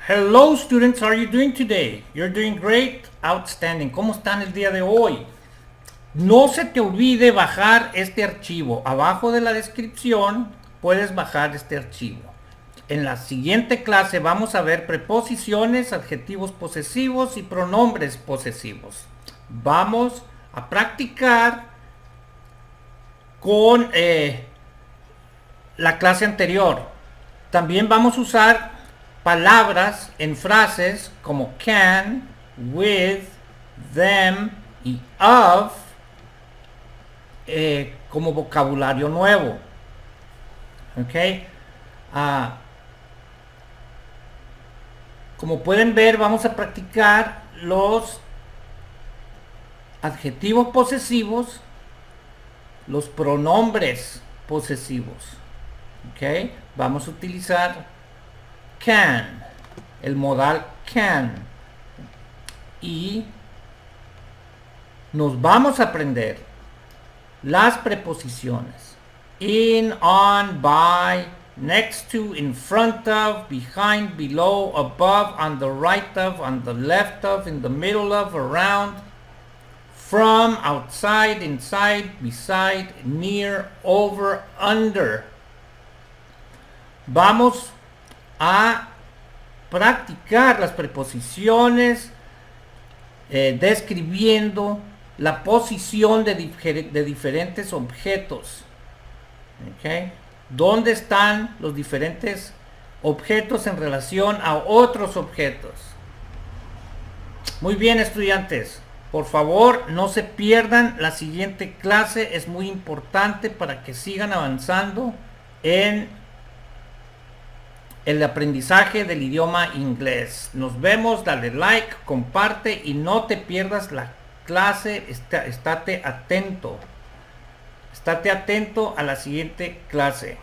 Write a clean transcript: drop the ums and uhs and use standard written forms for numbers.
Hello students, how are you doing today? You're doing great, outstanding. ¿Cómo están el día de hoy? No se te olvide bajar este archivo. Abajo de la descripción puedes bajar este archivo. En la siguiente clase vamos a ver preposiciones, adjetivos posesivos y pronombres posesivos. Vamos a practicar con la clase anterior. También vamos a usar palabras en frases como can, with, them y of como vocabulario nuevo. Ok. Como pueden ver, vamos a practicar los adjetivos posesivos, los pronombres posesivos. Ok. Vamos a utilizar can, el modal can, y nos vamos a aprender las preposiciones in, on, by, next to, in front of, behind, below, above, on the right of, on the left of, in the middle of, around, from, outside, inside, beside, near, over, under. Vamos a practicar las preposiciones describiendo la posición de diferentes objetos. ¿Okay? ¿Dónde están los diferentes objetos en relación a otros objetos? Muy bien, estudiantes. Por favor, no se pierdan la siguiente clase. Es muy importante para que sigan avanzando en el aprendizaje del idioma inglés. Nos vemos, dale like, comparte y no te pierdas la clase. Estate atento. Estate atento a la siguiente clase.